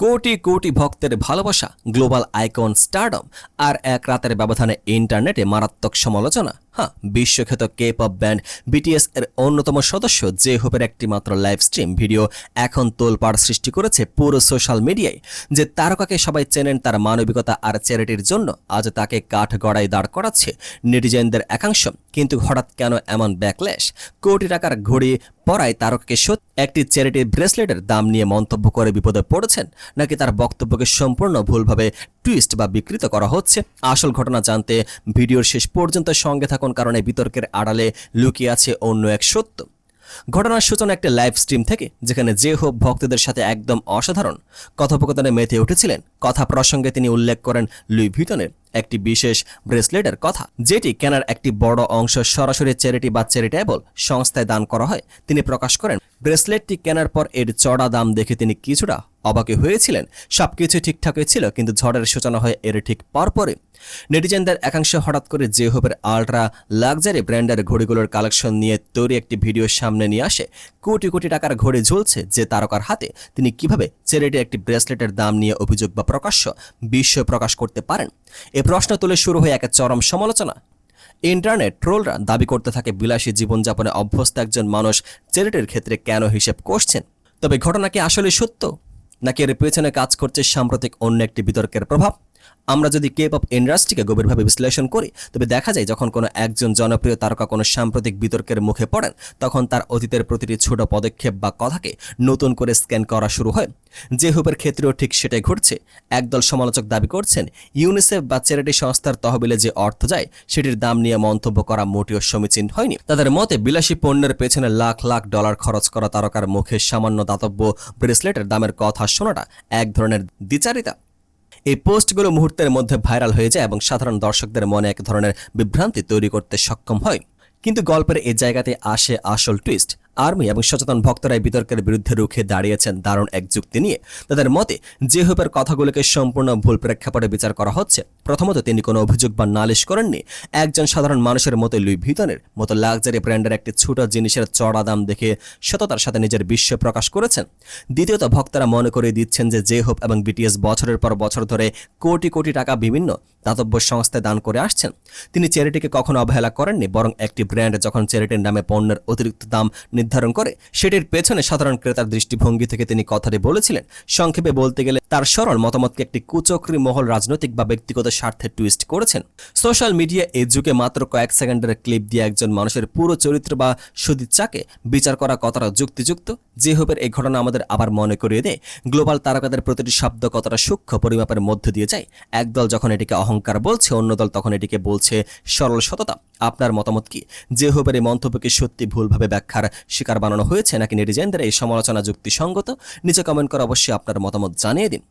কোটি কোটি ভক্তের ভালোবাসা, global icon stardom আর এক রাতের ব্যবধানে ইন্টারনেটে মারাত্মক সমালোচনা। বিশ্বখ্যাত কে পপ ব্যান্ড বিটিএস এর অন্যতম সদস্য জে হোপের একটি মাত্র লাইভ স্ট্রিম ভিডিও এখন তোলপাড় সৃষ্টি করেছে পুরো সোশ্যাল মিডিয়ায়। যে তারকাকে সবাই চেনেন তার মানবিকতা আর চ্যারিটির জন্য, আজ তাকে কাঠগড়ায় দাঁড় করাচ্ছে নেটিজেনদের একাংশ। কিন্তু হঠাৎ কেন এমন ব্যাকল্যাশ? কোটি টাকার ঘড়ি পরায় তারকাকে একটি চ্যারিটির ব্রেসলেটের দাম নিয়ে মন্তব্য করে বিপদে পড়েছেন, নাকি তার বক্তব্যকে সম্পূর্ণ ভুলভাবে টুইস্ট বা বিকৃত করা হচ্ছে? আসল ঘটনা জানতে ভিডিওর শেষ পর্যন্ত সঙ্গে থাকুন, কারণ এই বিতর্কের আড়ালে লুকিয়ে আছে অন্য এক সত্য। ঘটনার সূচনা একটা লাইভ স্ট্রিম থেকে, যেখানে জে হোপ ভক্তদের সাথে একদম অসাধারণ কথোপকথনে মেতে উঠেছিলেন। কথা প্রসঙ্গে তিনি উল্লেখ করেন লুই ভিটনের একটি বিশেষ ব্রেসলেটের কথা, যেটি কেনার একটি বড় অংশ সরাসরি চ্যারিটি বা চ্যারিটেবল সংস্থায় দান করা হয়। তিনি প্রকাশ করেন, ব্রেসলেটটি কেনার পর এর চড়া দাম দেখে তিনি কিছুটা অবাকে হয়েছিলেন। সবকিছু ঠিকঠাকই ছিল, কিন্তু ঝড়ের সূচনা হয় এর ঠিক পরপরই। নেটিজেনদের একাংশ হঠাৎ করে জে হোপের আল্ট্রা লাক্সারি ব্র্যান্ডের ঘড়িগুলোর কালেকশন নিয়ে তৈরি একটি ভিডিও সামনে নিয়ে আসে। কোটি কোটি টাকার ঘড়ি ঝুলছে যে তারকার হাতে, তিনি কিভাবে চ্যারিটির একটি ব্রেসলেটের দাম নিয়ে অভিযোগ বা প্রকাশ্য বিস্ময় প্রকাশ করতে পারেন? এ প্রশ্ন তুলে শুরু হয় এক চরম সমালোচনা। ইন্টারনেট ট্রোলরা দাবি করতে থাকে বিলাসী জীবনযাপনে অভ্যস্ত একজন মানুষ চ্যারিটির ক্ষেত্রে কেন হিসেব করছেন। তবে ঘটনা কি আসলে সত্য, নাকি এর পেছনে কাজ করছে সাম্প্রতিক অন্য একটি বিতর্কের প্রভাব? আমরা যদি কে পপ ইন্ডাস্ট্রিকে গভীরভাবে বিশ্লেষণ করি, তবে দেখা যায় যখন কোনো একজন জনপ্রিয় তারকা কোনো সাম্প্রতিক বিতর্কের মুখে পড়েন, তখন তার অতীতের প্রতিটি ছোট পদক্ষেপ বা কথাকে নতুন করে স্ক্যান করা শুরু হয়। জে হোপের ক্ষেত্রেও ঠিক সেটাই ঘটছে। একদল সমালোচক দাবি করছেন, ইউনিসেফ বা চ্যারিটি সংস্থার তহবিলে যে অর্থ যায়, সেটির দাম নিয়ে মন্তব্য করা মোটেও সমীচীন হয়নি। তাদের মতে বিলাসী পণ্যের পেছনে লাখ লাখ ডলার খরচ করা তারকার মুখে সামান্য দাতব্য ব্রেসলেটের দামের কথা শোনাটা এক ধরনের দ্বিচারিতা। এই পোস্টগুলো মুহূর্তের মধ্যে ভাইরাল হয়ে যায় এবং সাধারণ দর্শকদের মনে এক ধরনের বিভ্রান্তি তৈরি করতে সক্ষম হয়। কিন্তু গল্পের এই জায়গাতে আসে আসল টুইস্ট। আর্মি এবং সচেতন ভক্তরা এই বিতর্কের বিরুদ্ধে রুখে দাঁড়িয়েছেন দারুণ এক যুক্তি নিয়ে। তাদের মতে জে হোপের কথাগুলোকে সম্পূর্ণ ভুল প্রেক্ষাপটে বিচার করা হচ্ছে। প্রথমত, তিনি কোনো অভিযোগ বা নালিশ করেননি। একজন সাধারণ মানুষের মতো লুই ভিটনের মতো লাক্সারি ব্র্যান্ডের একটি ছোট জিনিসের চড়া দাম দেখে সততার সাথে নিজের বিস্ময় প্রকাশ করেছেন। দ্বিতীয়ত, ভক্তরা মনে করিয়ে দিচ্ছেন যে জে হোপ এবং বিটিএস বছরের পর বছর ধরে কোটি কোটি টাকা বিভিন্ন দাতব্য সংস্থায় দান করে আসছেন। তিনি চ্যারিটিকে কখনো অবহেলা করেননি, বরং একটি ব্র্যান্ড যখন চ্যারিটির নামে পণ্যের অতিরিক্ত দাম নির্ধারণ করে, সেটির পেছনে সাধারণ ক্রেতার দৃষ্টিভঙ্গি থেকে তিনি কথাটি বলেছিলেন। সংক্ষেপে বলতে গেলে তার সরল মতামতকে একটি কুচক্রী মহল রাজনৈতিক বা ব্যক্তিগত স্বার্থে টুইস্ট করেছেন। সোশ্যাল মিডিয়া এই যুগে মাত্র কয়েক সেকেন্ডের ক্লিপ দিয়ে একজন মানুষের পুরো চরিত্র বা সদিচ্ছাকে বিচার করা কতটা যুক্তিযুক্ত? জে হোপের এই ঘটনা আমাদের আবার মনে করিয়ে দেয় গ্লোবাল তারকাদের প্রতিটি শব্দ কতটা সূক্ষ্ম পরিমাপের মধ্যে দিয়ে যায়। একদল যখন এটিকে অহংকার বলছে, অন্য দল তখন এটিকে বলছে সরল সততা। আপনার মতামত কি? জে হোপের এই মন্তব্যকে সত্যি ভুলভাবে ব্যাখ্যার শিকার বানানো হয়েছে, নাকি নেটিজেনদের এই সমালোচনা যুক্তিসঙ্গত? নিচে কমেন্ট করে অবশ্যই আপনার মতামত জানিয়ে দিন।